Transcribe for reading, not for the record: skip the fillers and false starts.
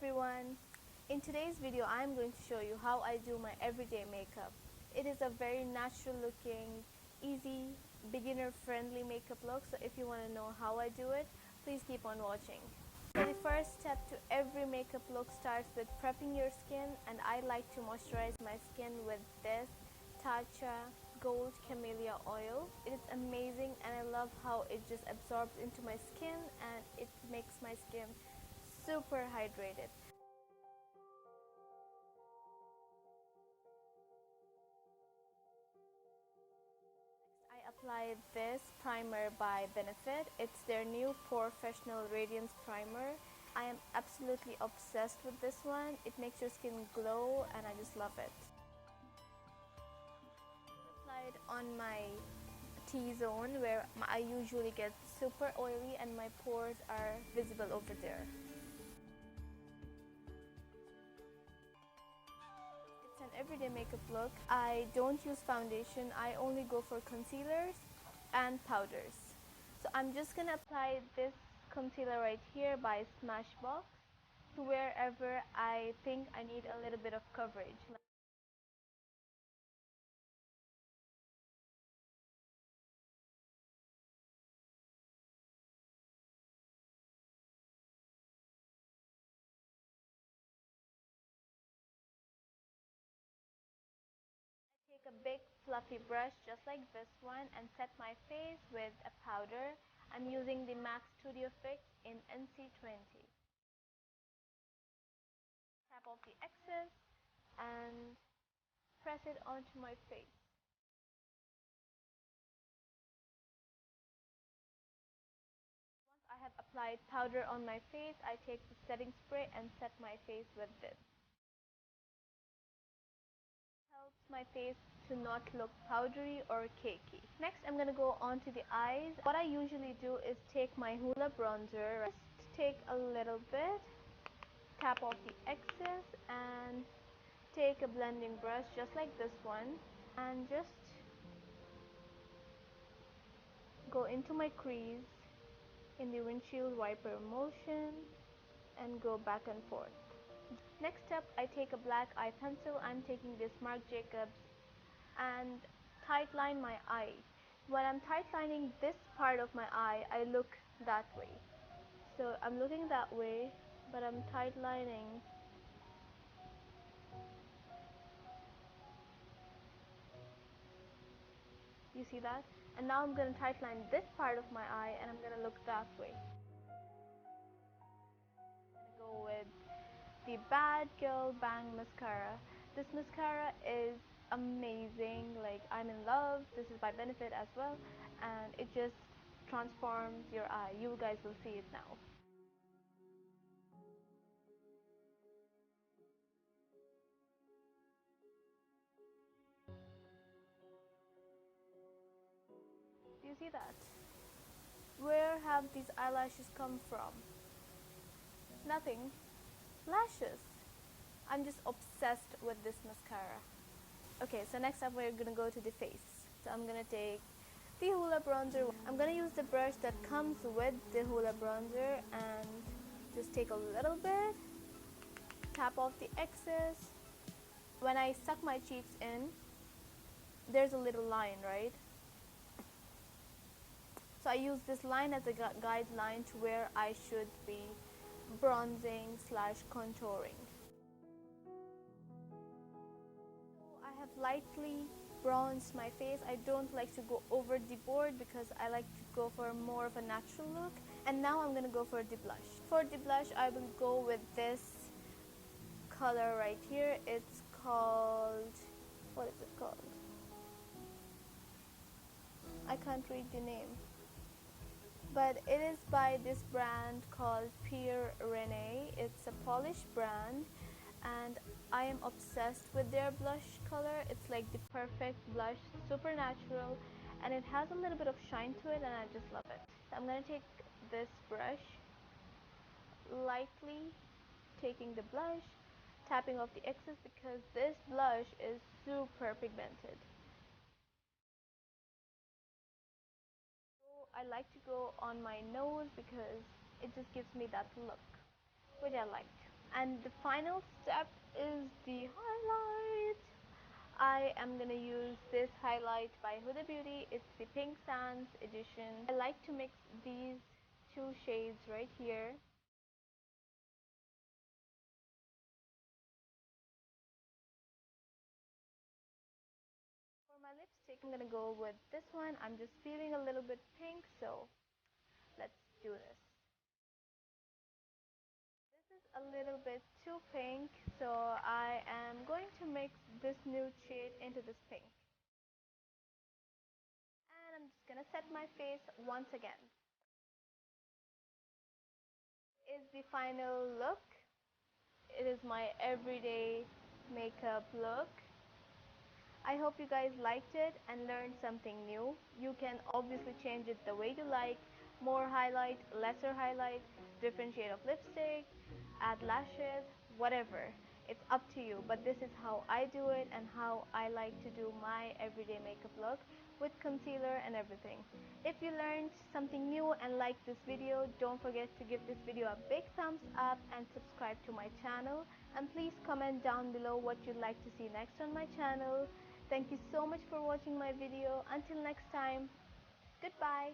everyone! In today's video I'm going to show you how I do my everyday makeup. It is a very natural looking, easy, beginner friendly makeup look, so if you want to know how I do it, please keep on watching. So the first step to every makeup look starts with prepping your skin, and I like to moisturize my skin with this Tatcha Gold Camellia Oil. It is amazing and I love how it just absorbs into my skin and it makes my skin super hydrated. I applied this primer by Benefit. It's their new Professional Radiance Primer. I am absolutely obsessed with this one. It makes your skin glow and I just love it. Applied on my T-zone where I usually get super oily and my pores are visible over there. It's an everyday makeup look. I don't use foundation. I only go for concealers and powders. So I'm just gonna apply this concealer right here by Smashbox to wherever I think I need a little bit of coverage. Take a big fluffy brush just like this one and set my face with a powder. I'm using the MAC Studio Fix in NC20. Tap off the excess and press it onto my face. Once I have applied powder on my face, I take the setting spray and set my face with this. Helps my face to not look powdery or cakey. Next, I'm gonna go on to the eyes. What I usually do is take my Hoola bronzer, just take a little bit, tap off the excess, and take a blending brush just like this one, and just go into my crease in the windshield wiper motion and go back and forth. Next up, I take a black eye pencil. I'm taking this Marc Jacobs and tightline my eye. When I'm tightlining this part of my eye, I look that way. So I'm looking that way, but I'm tightlining. You see that? And now I'm going to tightline this part of my eye and I'm going to look that way. I'm going to go with the Bad Girl Bang Mascara. This mascara is amazing. Like, I'm in love. This is by Benefit as well, and it just transforms your eye. You guys will see it now. Do you see that? Where have these eyelashes come from? Nothing. Lashes. I'm just obsessed with this mascara. Okay, so next up we're gonna go to the face. So I'm gonna take the Hoola bronzer. I'm gonna use the brush that comes with the Hoola bronzer and just take a little bit, tap off the excess. When I suck my cheeks in, there's a little line, right? So I use this line as a guideline to where I should be bronzing slash contouring. So I have lightly bronzed my face. I don't like to go over the board because I like to go for more of a natural look. And now I'm gonna go for the blush. For the blush, I will go with this color right here. It's called, what is it called? I can't read the name. But it is by this brand called Pierre Rene. It's a Polish brand and I am obsessed with their blush color. It's like the perfect blush, super natural, and it has a little bit of shine to it and I just love it. So I'm going to take this brush, lightly taking the blush, tapping off the excess because this blush is super pigmented. I like to go on my nose because it just gives me that look, which I like. And the final step is the highlight. I am gonna use this highlight by Huda Beauty. It's the Pink Sands edition. I like to mix these two shades right here. For my lipstick, I'm gonna go with this one. I'm just feeling a little bit pink, so let's do this. This is a little bit too pink, so I am going to mix this nude shade into this pink. And I'm just gonna set my face once again. Is the final look. It is my everyday makeup look. I hope you guys liked it and learned something new. You can obviously change it the way you like. More highlight, lesser highlight, different shade of lipstick, add lashes, whatever. It's up to you, but this is how I do it and how I like to do my everyday makeup look with concealer and everything. If you learned something new and liked this video, don't forget to give this video a big thumbs up and subscribe to my channel. And please comment down below what you'd like to see next on my channel. Thank you so much for watching my video. Until next time, goodbye.